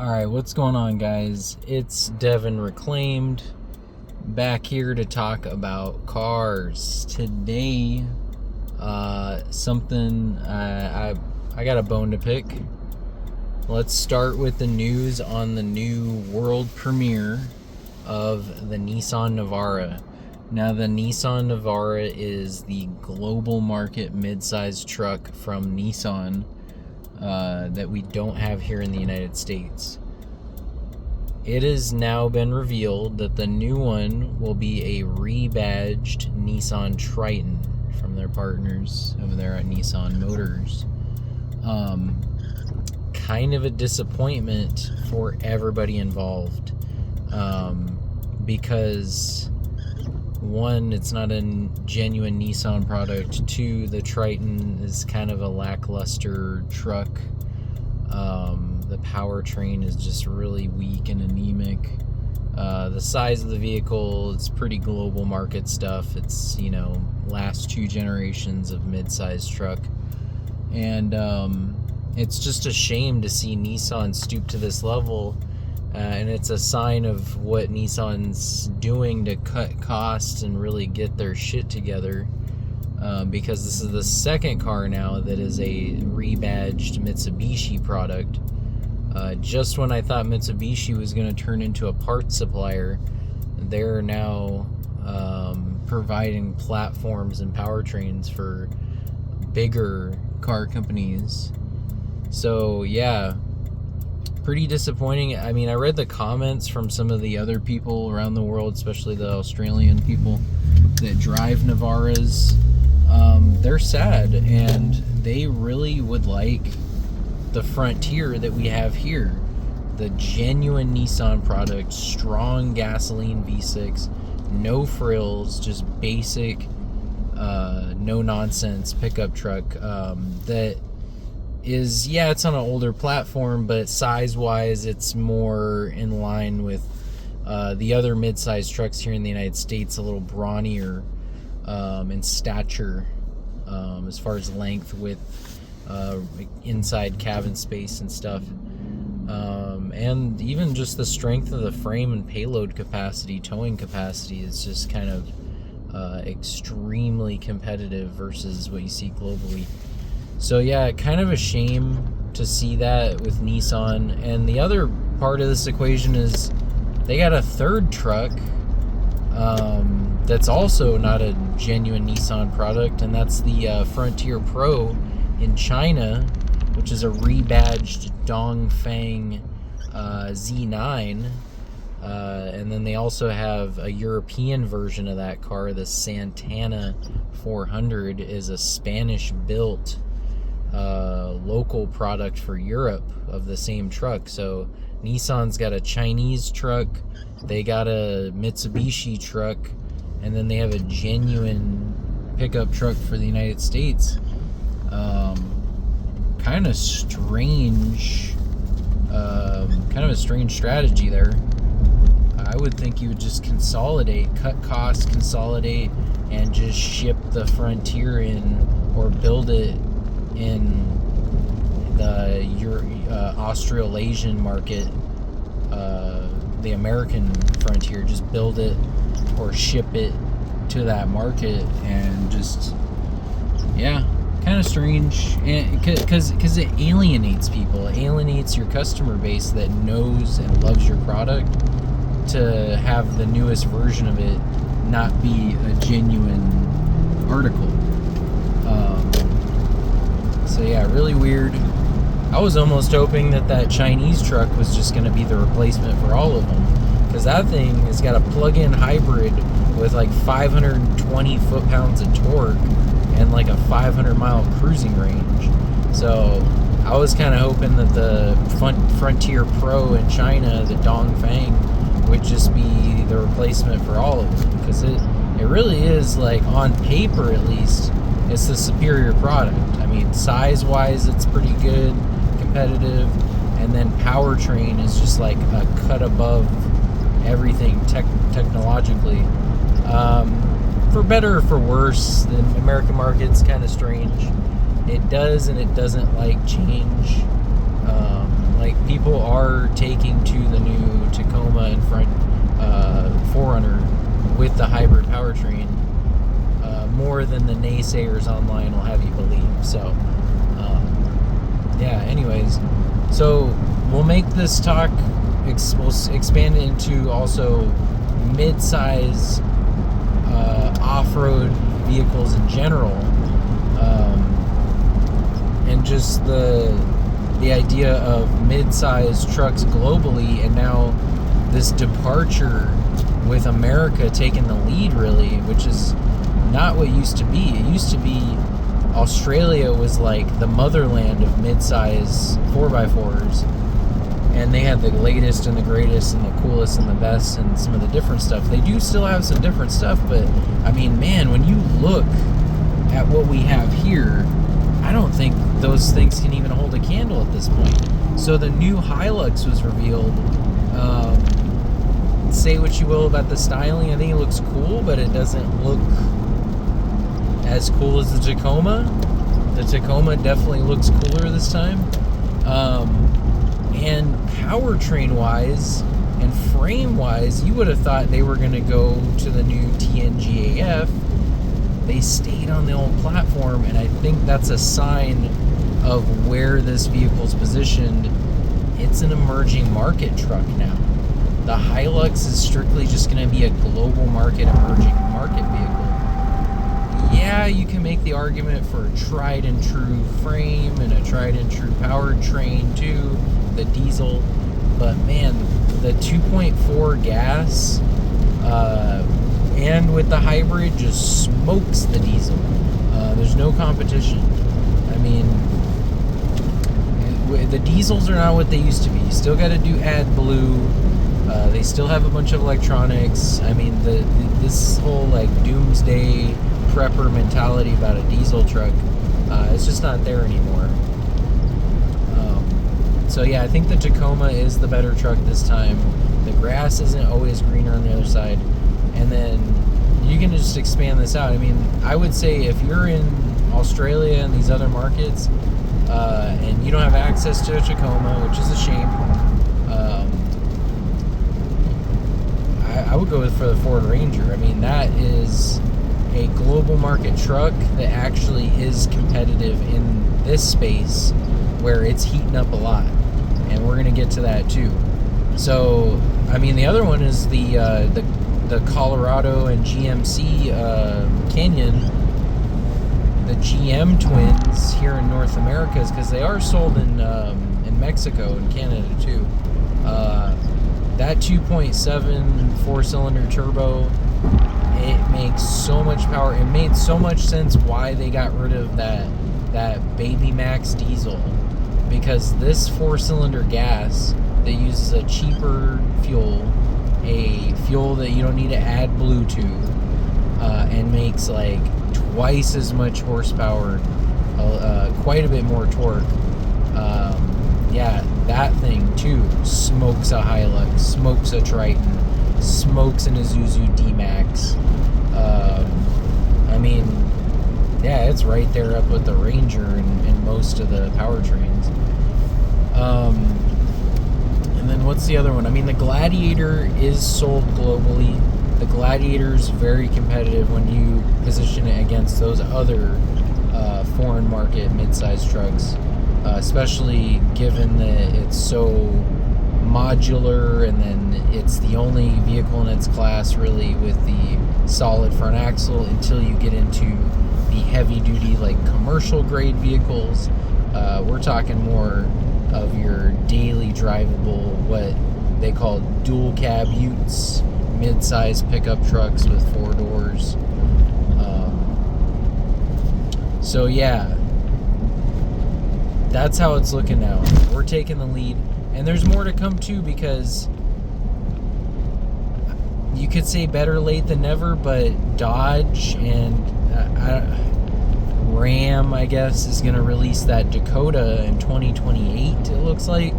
Alright, what's going on, guys? It's Devin Reclaimed, back here to talk about cars. Today, something I got a bone to pick. Let's start with the news on the new world premiere of the Nissan Navara. Now, the Nissan Navara is the global market midsize truck from Nissan that we don't have here in the United States. It has now been revealed that the new one will be a rebadged Nissan Triton from their partners over there at Nissan Motors. Kind of a disappointment for everybody involved, because one, it's not a genuine Nissan product. Two, the Triton is kind of a lackluster truck. The powertrain is just really weak and anemic. The size of the vehicle, it's pretty global market stuff. It's, last two generations of mid-sized truck. And it's just a shame to see Nissan stoop to this level. And it's a sign of what Nissan's doing to cut costs and really get their shit together. Because this is the second car now that is a rebadged Mitsubishi product. Just when I thought Mitsubishi was going to turn into a parts supplier, they're now providing platforms and powertrains for bigger car companies. So, yeah. Pretty disappointing. I mean, I read the comments from some of the other people around the world, especially the Australian people that drive Navaras. They're sad, and they really would like the Frontier that we have here. The genuine Nissan product, strong gasoline V6, no frills, just basic, no-nonsense pickup truck that is, it's on an older platform, but size-wise, it's more in line with the other mid-sized trucks here in the United States, a little brawnier in stature, as far as length, width, inside cabin space and stuff. And even just the strength of the frame and payload capacity, towing capacity, is just kind of extremely competitive versus what you see globally. So yeah, kind of a shame to see that with Nissan. And the other part of this equation is they got a third truck that's also not a genuine Nissan product, and that's the Frontier Pro in China, which is a rebadged Dongfeng Z9. And then they also have a European version of that car. The Santana 400 is a Spanish-built local product for Europe of the same truck. So Nissan's got a Chinese truck, they got a Mitsubishi truck, and then they have a genuine pickup truck for the United States. Kind of a strange strategy there. I would think you would just consolidate, cut costs, consolidate, and just ship the Frontier in, or build it in the Australasian market, the American Frontier. Just build it or ship it to that market, and just, kind of strange, because it alienates people. It alienates your customer base that knows and loves your product, to have the newest version of it not be a genuine article. So yeah, really weird. I was almost hoping that Chinese truck was just going to be the replacement for all of them, because that thing has got a plug-in hybrid with like 520 foot-pounds of torque and like a 500-mile cruising range. So I was kind of hoping that the Frontier Pro in China, the Dongfeng, would just be the replacement for all of them, because it really is, like, on paper at least, it's the superior product. I mean, size-wise, it's pretty good, competitive, and then powertrain is just like a cut above everything technologically. For better or for worse, the American market's kind of strange. It does and it doesn't like change. Like, people are taking to the new Tacoma and front 4Runner with the hybrid powertrain more than the naysayers online will have you believe. So, yeah, anyways. So, we'll make this talk, we'll expand it into also mid-size off-road vehicles in general. And just the idea of mid-size trucks globally, and now this departure with America taking the lead, really, which is not what it used to be. It used to be Australia was like the motherland of mid-size 4x4s, and they had the latest and the greatest and the coolest and the best and some of the different stuff. They do still have some different stuff, but I mean, man, when you look at what we have here, I don't think those things can even hold a candle at this point. So the new Hilux was revealed. Say what you will about the styling, I think it looks cool, but it doesn't look as cool as the Tacoma. The Tacoma definitely looks cooler this time. And powertrain wise and frame wise, you would have thought they were going to go to the new TNGAF. They stayed on the old platform, and I think that's a sign of where this vehicle's positioned. It's an emerging market truck now. The Hilux is strictly just going to be a global market, emerging market vehicle. Yeah, you can make the argument for a tried and true frame and a tried and true powertrain too, the diesel, but man, the 2.4 gas and with the hybrid just smokes the diesel. There's no competition. I mean, the diesels are not what they used to be. You still got to do AdBlue. They still have a bunch of electronics. I mean, this whole like doomsday prepper mentality about a diesel truck, it's just not there anymore. So yeah, I think the Tacoma is the better truck this time. The grass isn't always greener on the other side. And then you can just expand this out. I mean, I would say if you're in Australia and these other markets, and you don't have access to a Tacoma, which is a shame, I would go for the Ford Ranger. I mean, that is a global market truck that actually is competitive in this space where it's heating up a lot, and we're going to get to that too. So, I mean, the other one is the Colorado and GMC Canyon, the GM twins here in North America, because they are sold in Mexico and Canada too. That 2.7 four-cylinder turbo, it makes so much power. It made so much sense why they got rid of that Baby Max diesel, because this four-cylinder gas that uses a cheaper fuel, a fuel that you don't need to add blue to, and makes like twice as much horsepower, quite a bit more torque. Yeah, that thing too smokes a Hilux, smokes a Triton, smokes an Isuzu D-Max. I mean, yeah, it's right there up with the Ranger and most of the powertrains. And then what's the other one? I mean, the Gladiator is sold globally. The Gladiator is very competitive when you position it against those other foreign market mid-size trucks, especially given that it's so modular, and then it's the only vehicle in its class really with the solid front axle until you get into the heavy-duty, like commercial grade vehicles. We're talking more of your daily drivable, what they call dual cab utes, mid-size pickup trucks with 4 doors. So yeah, that's how it's looking now. We're taking the lead, and there's more to come too, because you could say better late than never, but Dodge and Ram, I guess, is going to release that Dakota in 2028, it looks like.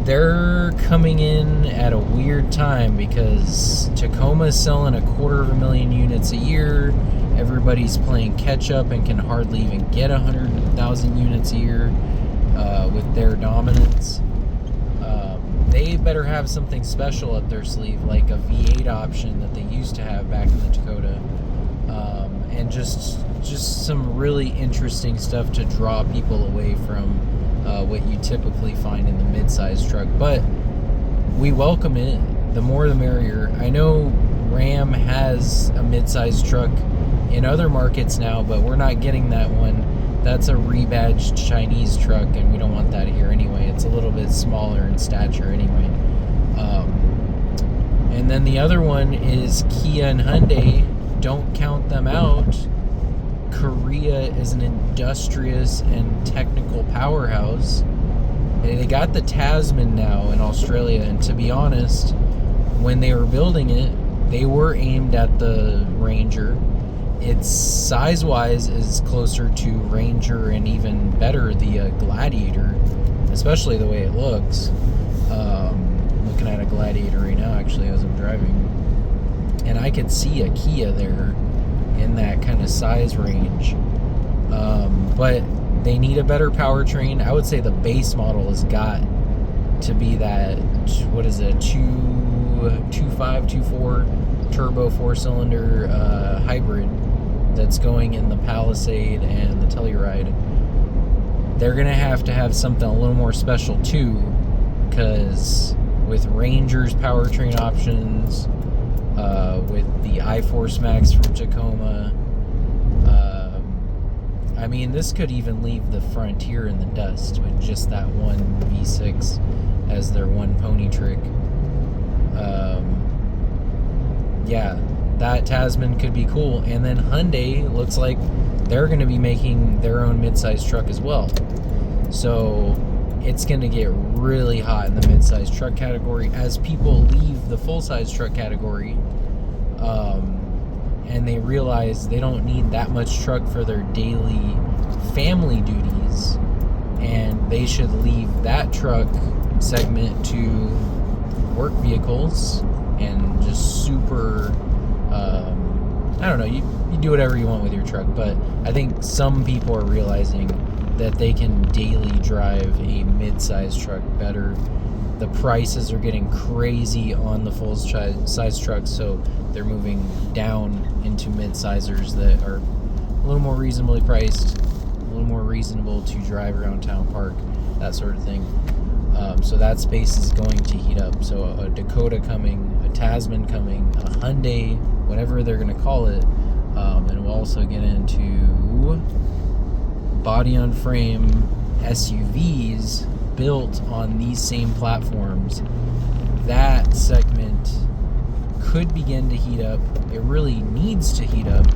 They're coming in at a weird time, because Tacoma's selling 250,000 units a year. Everybody's playing catch up and can hardly even get 100,000 units a year. with their dominance. They better have something special up their sleeve, like a V8 option that they used to have back in the Dakota, and just some really interesting stuff to draw people away from what you typically find in the mid-size truck. But we welcome it. The more the merrier. I know Ram has a mid-size truck in other markets now, but we're not getting that one. That's a rebadged Chinese truck, and we don't want that here anyway. It's a little bit smaller in stature anyway. And then the other one is Kia and Hyundai. Don't count them out. Korea is an industrious and technical powerhouse. They got the Tasman now in Australia, and to be honest, when they were building it, they were aimed at the Ranger. It's size-wise is closer to Ranger and even better the Gladiator, especially the way it looks. Looking at a Gladiator right now, actually, as I'm driving, and I could see a Kia there in that kind of size range. But they need a better powertrain. I would say the base model has got to be that, what is it, 2.4 turbo 4-cylinder hybrid that's going in the Palisade and the Telluride. They're going to have something a little more special too, because with Ranger's powertrain options, with the iForce Max from Tacoma, I mean, this could even leave the Frontier in the dust with just that one V6 as their one pony trick. Yeah, that Tasman could be cool. And then Hyundai looks like they're going to be making their own mid-size truck as well. So it's going to get really hot in the mid-size truck category as people leave the full-size truck category, and they realize they don't need that much truck for their daily family duties, and they should leave that truck segment to work vehicles and just super, I don't know, you do whatever you want with your truck, but I think some people are realizing that they can daily drive a mid-size truck better. The prices are getting crazy on the full-size trucks, so they're moving down into mid-sizers that are a little more reasonably priced, a little more reasonable to drive around town, park, that sort of thing. So that space is going to heat up. So a Dakota coming, a Tasman coming, a Hyundai, whatever they're going to call it, and we'll also get into body-on-frame SUVs built on these same platforms. That segment could begin to heat up. It really needs to heat up.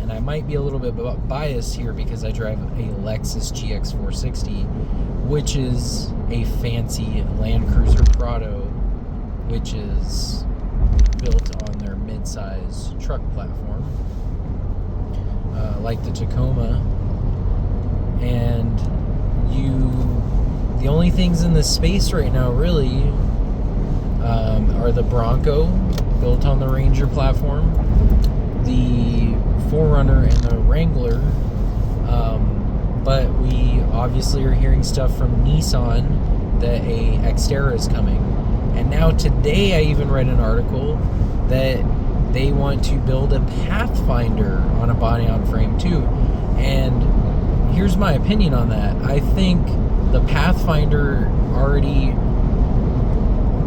And I might be a little bit biased here because I drive a Lexus GX 460, which is a fancy Land Cruiser Prado, which is built on their mid-size truck platform, like the Tacoma. And the only things in this space right now really are the Bronco, built on the Ranger platform, the 4Runner, and the Wrangler. But we obviously are hearing stuff from Nissan that a Xterra is coming. And now today I even read an article that they want to build a Pathfinder on a body-on-frame too. And here's my opinion on that. I think the Pathfinder already...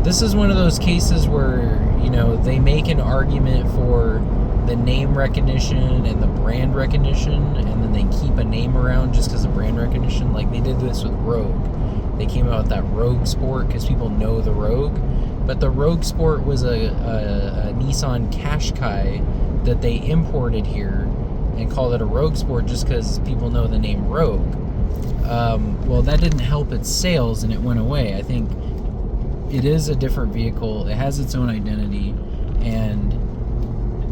This is one of those cases where, you know, they make an argument for the name recognition and the brand recognition, and then they keep a name around just because of brand recognition. Like they did this with Rogue. They came out with that Rogue Sport because people know the Rogue. But the Rogue Sport was a Nissan Qashqai that they imported here and called it a Rogue Sport just because people know the name Rogue. Well, that didn't help its sales, and it went away. I think it is a different vehicle. It has its own identity, and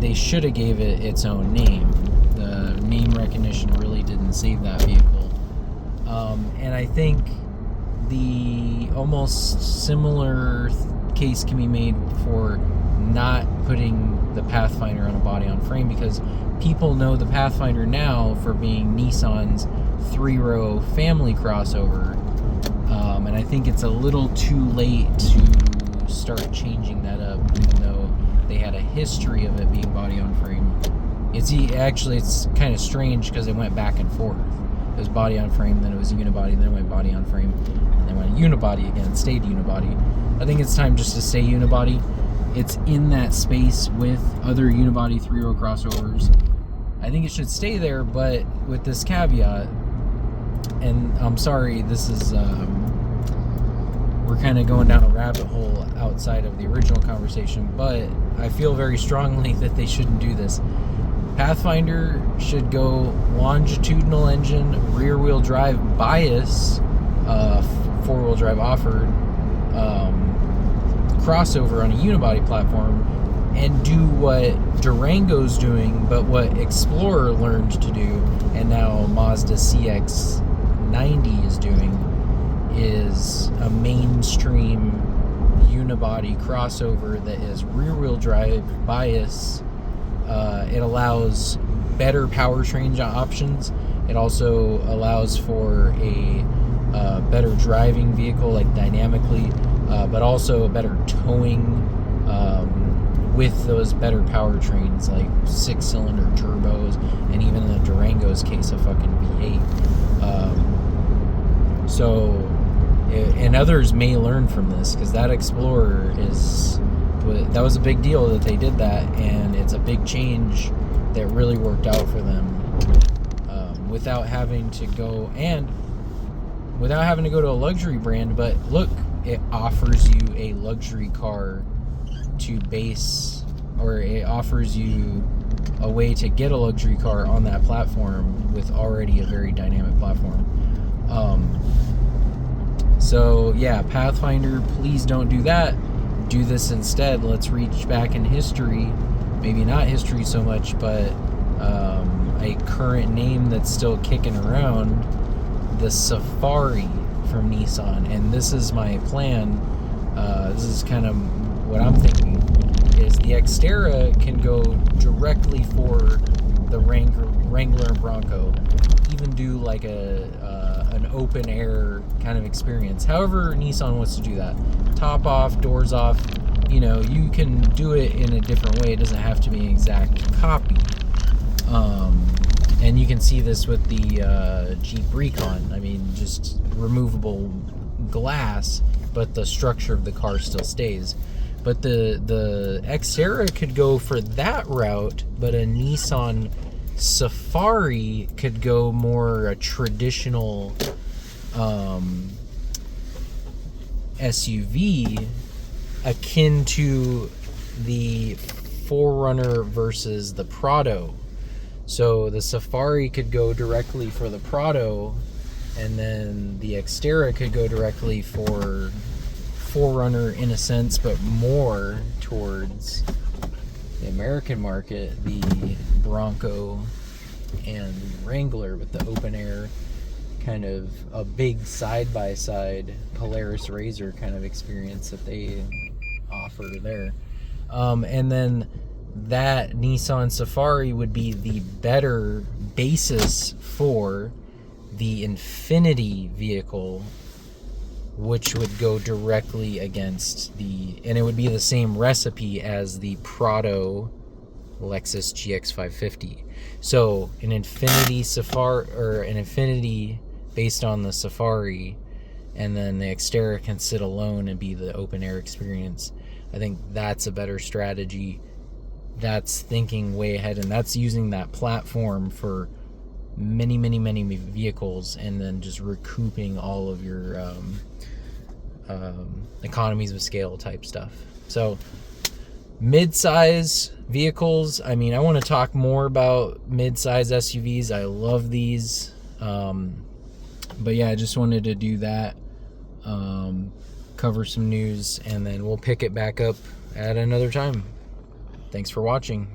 they should have gave it its own name. The name recognition really didn't save that vehicle. And I think the almost similar case can be made for not putting the Pathfinder on a body-on-frame, because people know the Pathfinder now for being Nissan's 3-row family crossover. And I think it's a little too late to start changing that up, even though they had a history of it being body on frame. It's kind of strange because it went back and forth. It was body on frame, then it was unibody, then it went body on frame, and then went unibody again, stayed unibody. I think it's time just to stay unibody. It's in that space with other unibody 3-row crossovers. I think it should stay there, but with this caveat, and I'm sorry, this is we're kind of going down a rabbit hole outside of the original conversation, but I feel very strongly that they shouldn't do this. Pathfinder should go longitudinal engine, rear-wheel drive bias, 4-wheel drive offered, crossover on a unibody platform, and do what Durango's doing, but what Explorer learned to do, and now Mazda CX-90 is doing, is a mainstream unibody crossover that is rear-wheel drive bias. It allows better powertrain options. It also allows for a better driving vehicle, like dynamically, but also better towing with those better powertrains, like 6-cylinder turbos, and even in the Durango's case, a fucking V8. And others may learn from this, because that Explorer that was a big deal that they did that, and it's a big change that really worked out for them, without having to go to a luxury brand. But look, it offers you a luxury car to base, or it offers you a way to get a luxury car on that platform with already a very dynamic platform. So yeah, Pathfinder, please don't do that. Do this instead. Let's reach back in history, maybe not history so much, but a current name that's still kicking around, the Safari from Nissan. And this is my plan. This is kind of what I'm thinking, is the Xterra can go directly for the Wrangler and Bronco, even do like an open air kind of experience. However Nissan wants to do that, top off, doors off, you can do it in a different way. It doesn't have to be an exact copy. And you can see this with the Jeep Recon. I mean, just removable glass, but the structure of the car still stays. But the Xterra could go for that route, but a Nissan Safari could go more a traditional SUV, akin to the 4Runner versus the Prado. So the Safari could go directly for the Prado, and then the Xterra could go directly for 4Runner in a sense, but more towards the American market, the Bronco and the Wrangler, with the open air, kind of a big side-by-side Polaris Razor kind of experience that they offer there. And then that Nissan Safari would be the better basis for the Infinity vehicle, which would go directly against and it would be the same recipe as the Prado Lexus GX550. So an Infinity Safari, or an Infinity based on the Safari, and then the Xterra can sit alone and be the open air experience. I think that's a better strategy. That's thinking way ahead, and that's using that platform for many, many, many vehicles, and then just recouping all of your economies of scale type stuff. So mid-size vehicles, I mean, I want to talk more about mid-size SUVs. I love these. But yeah, I just wanted to do that, cover some news, and then we'll pick it back up at another time. Thanks for watching.